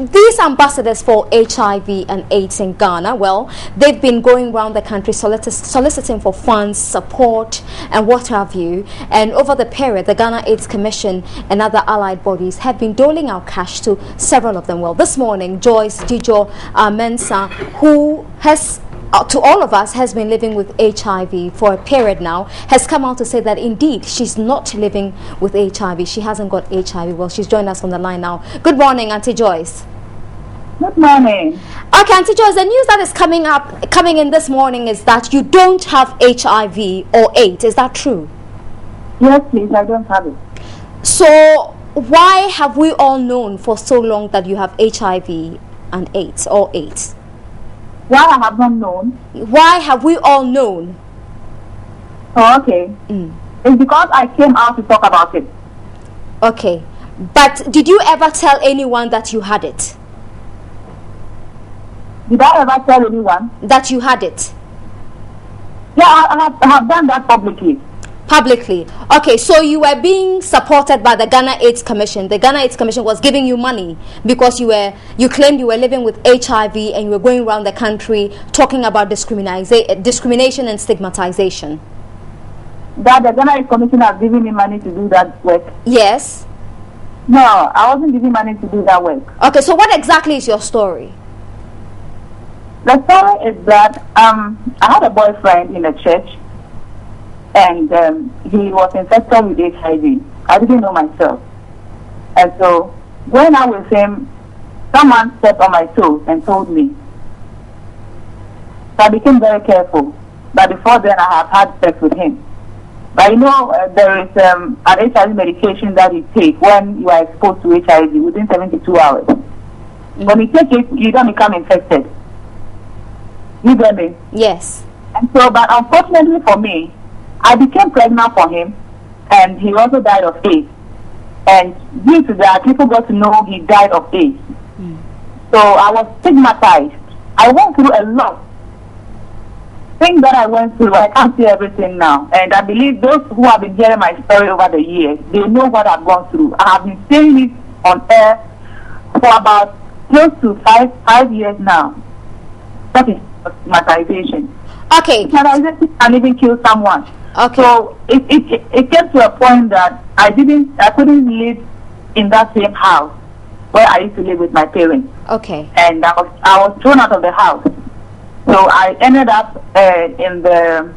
these ambassadors for HIV and AIDS in Ghana, well, they've been going around the country soliciting for funds, support, and what have you. And over the period, the Ghana AIDS Commission and other allied bodies have been doling out cash to several of them. Well, this morning, Joyce, Dzidzor, Mensah, who has to all of us has been living with HIV for a period now, has come out to say that indeed she's not living with HIV. She hasn't got HIV. Well, she's joined us on the line now. Good morning, Auntie Joyce. Good morning. Okay, Auntie Joyce, the news that is coming in this morning is that you don't have HIV or AIDS. Is that true? Yes, please, I don't have it. So why have we all known for so long that you have HIV and AIDS or AIDS? Why I have not known? Why have we all known? Oh, okay. It's because I came out to talk about it. Okay. But did you ever tell anyone that you had it? Did I ever tell anyone? That you had it? Yeah, I have done that publicly. Publicly. Okay, so you were being supported by the Ghana AIDS Commission. The Ghana AIDS Commission was giving you money because you claimed you were living with HIV and you were going around the country talking about discrimination and stigmatization. That the Ghana AIDS Commission has given me money to do that work? Yes. No, I wasn't given money to do that work. Okay, so what exactly is your story? The story is that I had a boyfriend in the church, and he was infected with HIV. I didn't know myself. And so, going out with him, someone stepped on my toes and told me. So I became very careful. But before then, I have had sex with him. But you know, there is an HIV medication that you take when you are exposed to HIV within 72 hours. When you take it, you don't become infected. You get me? Yes. And so, but unfortunately for me, I became pregnant for him, and he also died of AIDS. And due to that, people got to know he died of AIDS. So I was stigmatized. I went through a lot. Things that I went through, I can't see everything now. And I believe those who have been hearing my story over the years, they know what I've gone through. I have been saying it on air for about close to five years now. That is stigmatization. Okay. Stigmatization can even kill someone. Okay. So it came to a point that I couldn't live in that same house where I used to live with my parents. Okay. And I was thrown out of the house. So I ended up in the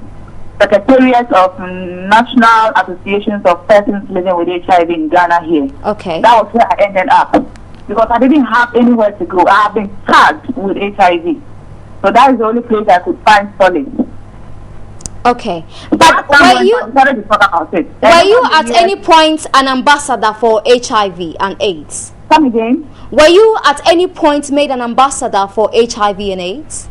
Secretariat of National Associations of Persons Living with HIV in Ghana here. Okay. That was where I ended up because I didn't have anywhere to go. I have been tagged with HIV. So that is the only place I could find solace. Okay, but were you at any point an ambassador for HIV and AIDS? Come again? Were you at any point made an ambassador for HIV and AIDS?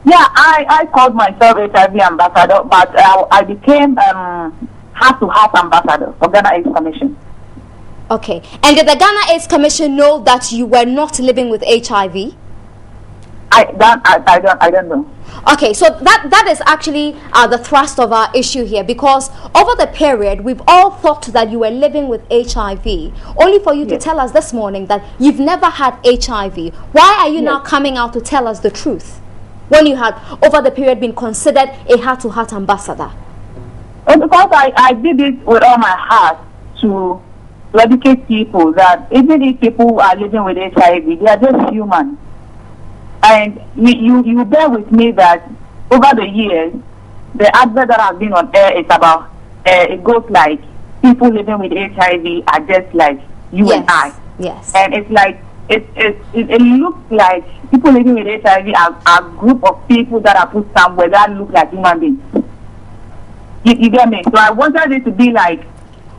Yeah, I called myself HIV ambassador, but I became heart-to-heart ambassador for Ghana AIDS Commission. Okay, and did the Ghana AIDS Commission know that you were not living with HIV? I don't know. Okay, so that is actually the thrust of our issue here, because over the period we've all thought that you were living with HIV, only for you to tell us this morning that you've never had HIV. Why are you now coming out to tell us the truth when you had over the period been considered a heart-to-heart ambassador? Well, because I did it with all my heart to educate people that even if people are living with HIV, they are just human. And you bear with me that over the years, the advert that has been on air is about, it goes like, people living with HIV are just like you and I. Yes. And it's like, it looks like people living with HIV are a group of people that are put somewhere that look like human beings. You get me? So I wanted it to be like,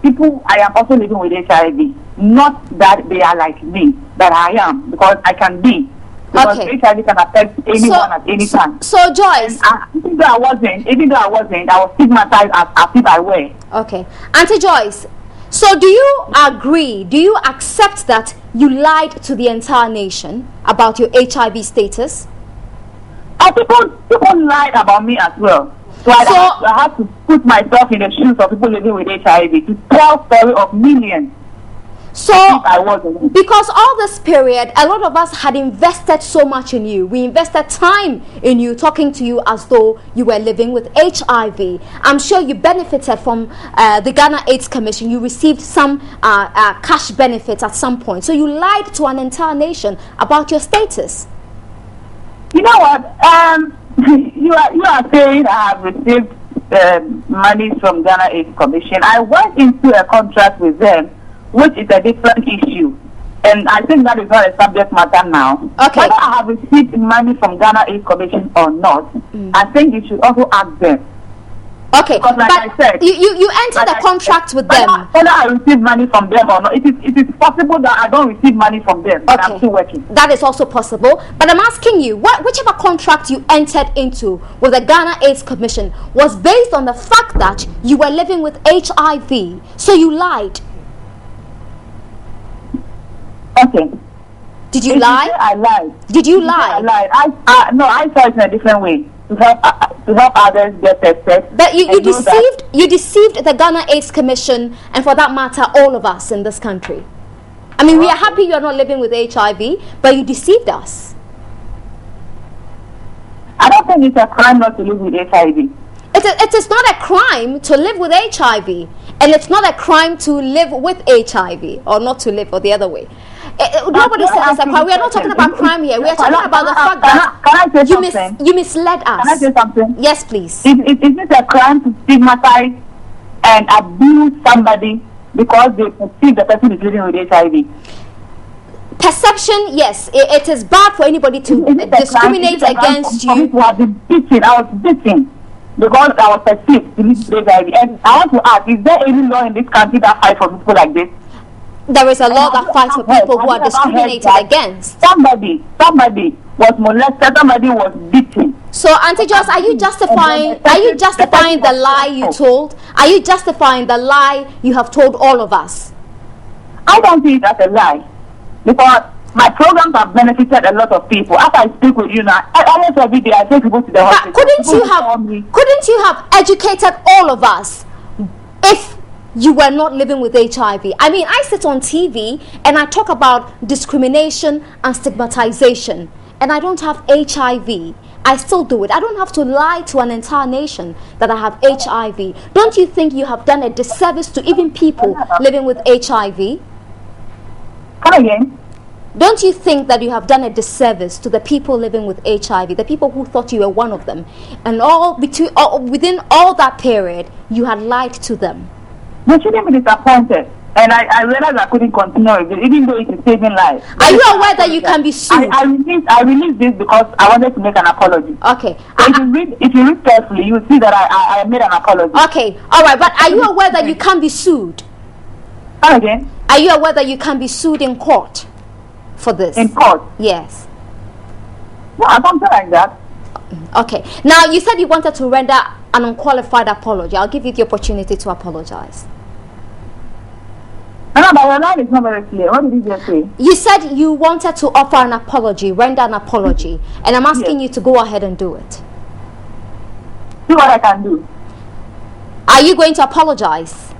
people, I am also living with HIV. Not that they are like me, that I am, because I can be. Because HIV can affect anyone at any time. So Joyce, even though I wasn't, I was stigmatized as if I were. Okay, Auntie Joyce. So do you agree? Do you accept that you lied to the entire nation about your HIV status? People lied about me as well. So I have to put myself in the shoes of people living with HIV to tell story of millions. So, if I was alone. because all this period, a lot of us had invested so much in you. We invested time in you, talking to you as though you were living with HIV. I'm sure you benefited from the Ghana AIDS Commission. You received some cash benefits at some point. So you lied to an entire nation about your status. You know what? You are saying I have received money from Ghana AIDS Commission. I went into a contract with them, which is a different issue, and I think that is not a subject matter now. Okay. Whether I have received money from Ghana AIDS Commission or not, I think you should also ask them. Okay, Because like but I said, you entered a contract with them. Whether I receive money from them or not, it is possible that I don't receive money from them, but I'm still working. That is also possible. But I'm asking you, whichever contract you entered into with the Ghana AIDS Commission was based on the fact that you were living with HIV, so you lied. Okay. Did you lie? I lied. Did you lie? I lied. No, I saw it in a different way to help others get tested. But you deceived the Ghana AIDS Commission, and for that matter, all of us in this country. I mean, we are happy you are not living with HIV, but you deceived us. I don't think it's a crime not to live with HIV. It is not a crime to live with HIV, and it's not a crime to live with HIV, or not to live, or the other way. Nobody said it's a crime. We are not talking about crime here. We are talking about the fact that you misled us. Can I say something? Yes, please. Is it a crime to stigmatize and abuse somebody because they perceive the person is living with HIV? Perception, yes. It is bad for anybody to discriminate against you. I was beaten because I was perceived to live with HIV. And I want to ask, is there any law in this country that fights for people like this? There is a law that fights for people who are discriminated against. Somebody was molested, somebody was beaten. So, Auntie Joyce, are you justifying the lie you told? Are you justifying the lie you have told all of us? I don't see it as a lie, because my programs have benefited a lot of people. After I speak with you now, almost every day I take people to the hospital. Couldn't you have educated all of us if you were not living with HIV? I mean, I sit on TV and I talk about discrimination and stigmatization, and I don't have HIV. I still do it. I don't have to lie to an entire nation that I have HIV. Don't you think you have done a disservice to even people living with HIV? Come again? Don't you think that you have done a disservice to the people living with HIV, the people who thought you were one of them, and within all that period, you had lied to them? They shouldn't be disappointed. And I realized I couldn't continue with it, even though it is saving lives. Are you aware that you can be sued? I released this because I wanted to make an apology. Okay. So if you read carefully, you will see that I made an apology. Okay. All right. But are you aware that you can be sued? Come again? Are you aware that you can be sued in court for this? In court? Yes. No, something like that. Okay. Now, you said you wanted to render an unqualified apology. I'll give you the opportunity to apologize. No, but your line is not very clear. What did you just say? You said you wanted to offer an apology, render an apology, and I'm asking you to go ahead and do it. See what I can do. Are you going to apologize?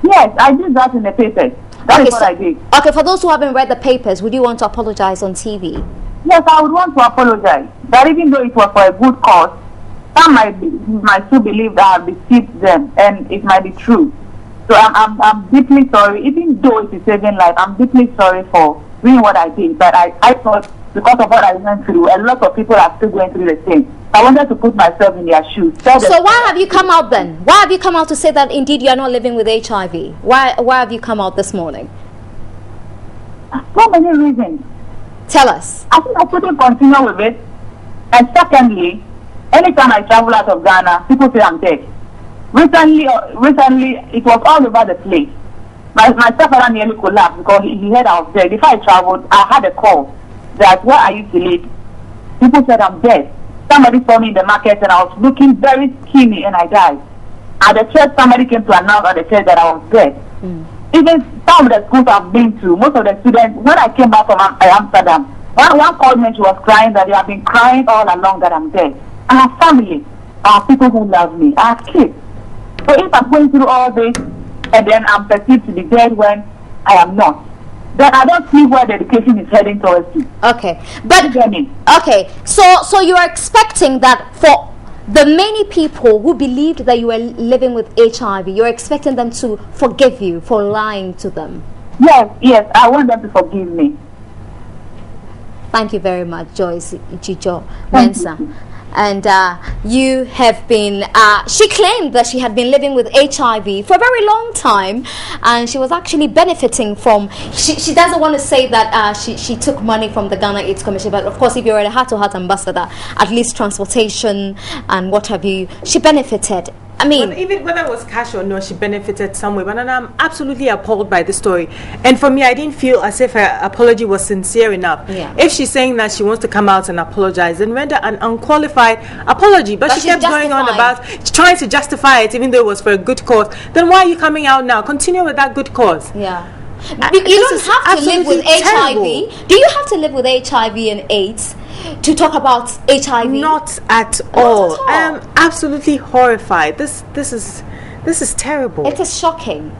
Yes, I did that in the papers. That is what I did. Okay, for those who haven't read the papers, would you want to apologize on TV? Yes, I would want to apologize. But even though it was for a good cause, some might still believe that I have deceived them, and it might be true. So I'm deeply sorry. Even though it is saving life, I'm deeply sorry for doing what I did. But I thought, because of what I went through, a lot of people are still going through the same. I wanted to put myself in their shoes. So why have you come out then? Why have you come out to say that indeed you are not living with HIV? Why have you come out this morning? So many reasons. Tell us. I think I couldn't continue with it. And secondly, anytime I travel out of Ghana, people say I'm dead. Recently, it was all over the place. My stepfather nearly collapsed because he heard I was dead. Before I traveled, I had a call that where I used to live, people said I'm dead. Somebody saw me in the market and I was looking very skinny and I died. At the church, somebody came to announce at the church that I was dead. Even some of the schools I've been to, most of the students, when I came back from Amsterdam, one called me and she was crying that they have been crying all along that I'm dead. I have family. I have people who love me. I have kids. So if I'm going through all this and then I'm perceived to be dead when I am not, then I don't see where the education is heading towards. Okay, but okay, so you are expecting that for the many people who believed that you were living with HIV, you're expecting them to forgive you for lying to them. Yes, I want them to forgive me. Thank you very much, Joyce Dzidzor Mensah. And you have been, she claimed that she had been living with HIV for a very long time, and she was actually benefiting from, she doesn't want to say that she took money from the Ghana AIDS Commission, but of course if you're a heart-to-heart ambassador, at least transportation and what have you, she benefited. I mean, but even whether it was cash or no, she benefited some way. But I'm absolutely appalled by the story. And for me, I didn't feel as if her apology was sincere enough. Yeah. If she's saying that she wants to come out and apologize, then render an unqualified apology. But she kept going on about trying to justify it, even though it was for a good cause. Then why are you coming out now? Continue with that good cause. Yeah. You don't have to live with HIV. Do you have to live with HIV and AIDS to talk about HIV? Not at all. I am absolutely horrified. This is terrible. It is shocking.